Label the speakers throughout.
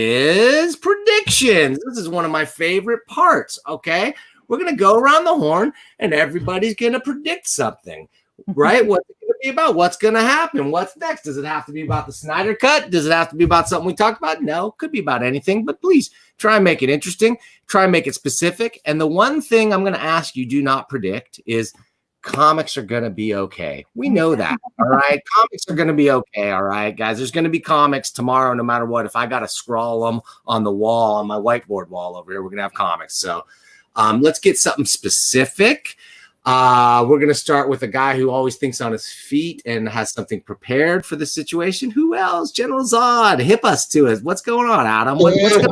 Speaker 1: is predictions. This is one of my favorite parts, okay? We're going to go around the horn, and everybody's going to predict something, right? What's it going to be about? What's going to happen? What's next? Does it have to be about the Snyder Cut? Does it have to be about something we talked about? No, could be about anything, but please try and make it interesting. Try and make it specific. And the one thing I'm going to ask you do not predict is comics are going to be okay. We know that, all right? Comics are going to be okay, all right, guys? There's going to be comics tomorrow no matter what. If I got to scrawl them on the wall, on my whiteboard wall over here, we're going to have comics. So let's get something specific. We're going to start with a guy who always thinks on his feet and has something prepared for the situation. Who else? General Zod. Hip us to it. What's going on, Adam? What's going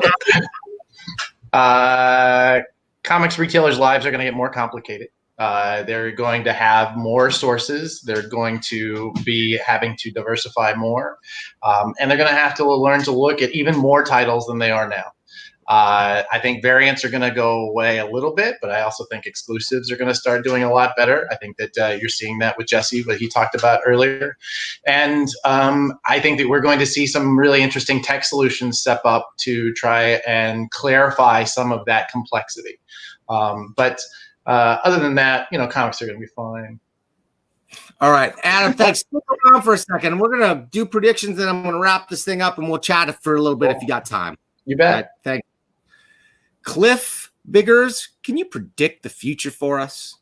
Speaker 2: on? Comics retailers' lives are going to get more complicated. They're going to have more sources. They're going to be having to diversify more. And they're going to have to learn to look at even more titles than they are now. I think variants are going to go away a little bit, but I also think exclusives are going to start doing a lot better. I think that you're seeing that with Jesse, what he talked about earlier. And I think that we're going to see some really interesting tech solutions step up to try and clarify some of that complexity. But other than that, comics are going to be fine.
Speaker 1: All right, Adam, thanks. Stick around for a second. We're going to do predictions, and I'm going to wrap this thing up, and we'll chat for a little bit if you got time.
Speaker 2: You bet.
Speaker 1: Right, thanks. Cliff Biggers, can you predict the future for us?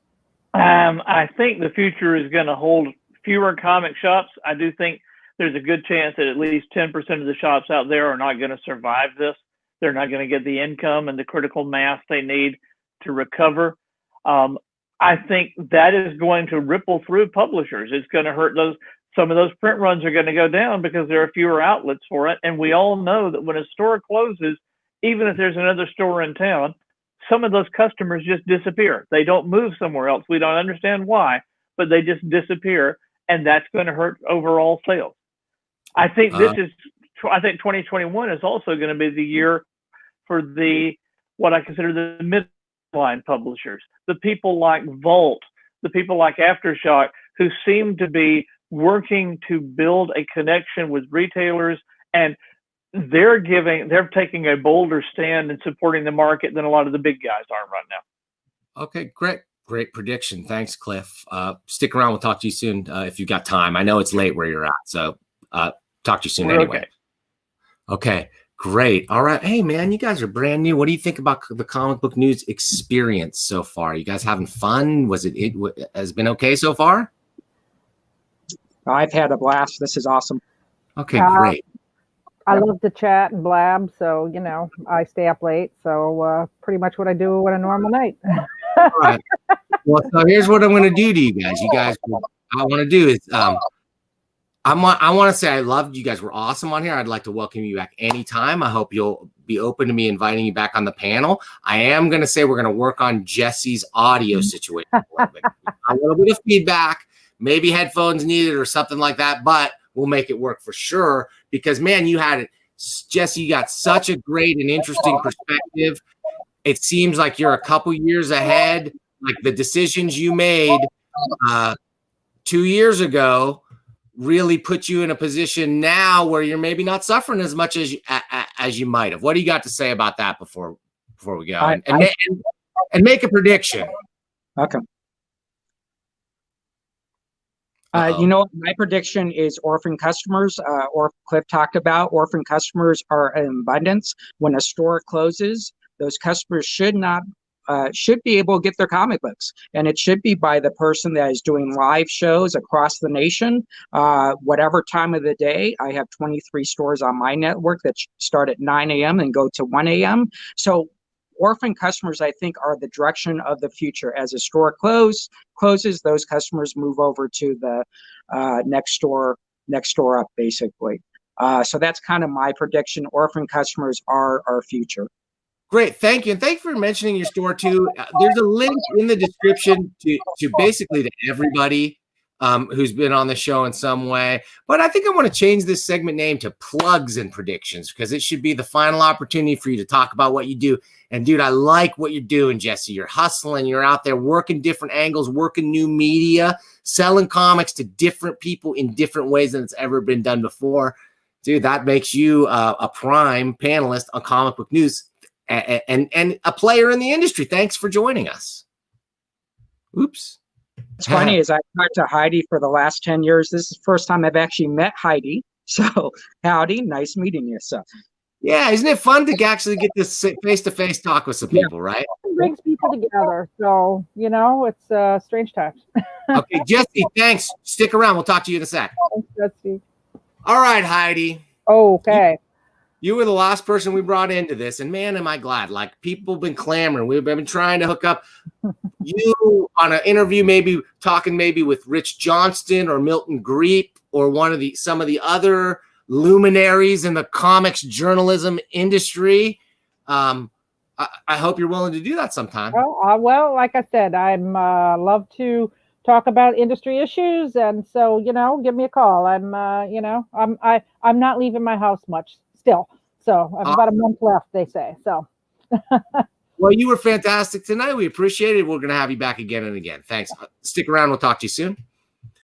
Speaker 3: I think the future is going to hold fewer comic shops. I do think there's a good chance that at least 10% of the shops out there are not going to survive this. They're not going to get the income and the critical mass they need to recover. I think that is going to ripple through publishers. It's going to hurt those. Some of those print runs are going to go down because there are fewer outlets for it. And we all know that when a store closes, even if there's another store in town, some of those customers just disappear. They don't move somewhere else. We don't understand why, but they just disappear. And that's going to hurt overall sales. I think I think 2021 is also going to be the year for what I consider the midline publishers, the people like Vault, the people like Aftershock, who seem to be working to build a connection with retailers, and they're taking a bolder stand and supporting the market than a lot of the big guys are right now.
Speaker 1: Okay, great prediction. Thanks, Cliff. Stick around. We'll talk to you soon if you got time. I know it's late where you're at, so talk to you soon anyway. Okay, great. All right. Hey, man, you guys are brand new. What do you think about the comic book news experience so far? You guys having fun? Has it been okay so far?
Speaker 4: I've had a blast. This is awesome.
Speaker 1: Okay, great.
Speaker 5: I love to chat and blab, so I stay up late. So pretty much what I do on a normal night.
Speaker 1: All right. Well, so here's what I'm going to do to you guys. What I want to do is I want to say I loved you guys. Were awesome on here. I'd like to welcome you back anytime. I hope you'll be open to me inviting you back on the panel. I am going to say we're going to work on Jesse's audio situation a little bit. A little bit of feedback. Maybe headphones needed or something like that, but we'll make it work for sure. Because, man, Jesse, you got such a great and interesting perspective. It seems like you're a couple years ahead. Like the decisions you made 2 years ago really put you in a position now where you're maybe not suffering as much as you might have. What do you got to say about that before we go? And make a prediction.
Speaker 4: Okay. My prediction is orphan customers, or Cliff talked about. Orphan customers are in abundance. When a store closes, those customers should be able to get their comic books. And it should be by the person that is doing live shows across the nation, whatever time of the day. I have 23 stores on my network that start at 9 a.m. and go to 1 a.m. So orphan customers, I think, are the direction of the future. As a store closes, those customers move over to the next store up, basically. So that's kind of my prediction. Orphan customers are our future.
Speaker 1: Great, thank you, and thank you for mentioning your store too. There's a link in the description to basically to everybody who's been on the show in some way. But I think I want to change this segment name to Plugs and Predictions, because it should be the final opportunity for you to talk about what you do. And dude, I like what you're doing, Jesse. You're hustling. You're out there working different angles, working new media, selling comics to different people in different ways than it's ever been done before. Dude, that makes you a prime panelist on comic book news and a player in the industry. Thanks for joining us. Oops.
Speaker 4: It's funny is I talked to Heidi for the last 10 years. This is the first time I've actually met Heidi. So howdy, nice meeting you. So
Speaker 1: yeah, isn't it fun to actually get this face-to-face talk with some people, right?
Speaker 5: It brings people together. So, you know, it's strange times.
Speaker 1: Okay, Jesse, thanks. Stick around. We'll talk to you in a sec.
Speaker 5: Thanks, Jesse.
Speaker 1: All right, Heidi.
Speaker 5: Okay.
Speaker 1: You were the last person we brought into this, and man, am I glad. Like, people have been clamoring. We've been trying to hook up you on an interview, maybe talking maybe with Rich Johnston or Milton Greep or some of the other luminaries in the comics journalism industry. I hope you're willing to do that sometime.
Speaker 5: Well, like I said, I'm love to talk about industry issues, and so give me a call. I'm I'm not leaving my house much still, so I've about a month left, they say. So.
Speaker 1: Well, you were fantastic tonight. We appreciate it. We're going to have you back again and again. Thanks. Stick around. We'll talk to you soon.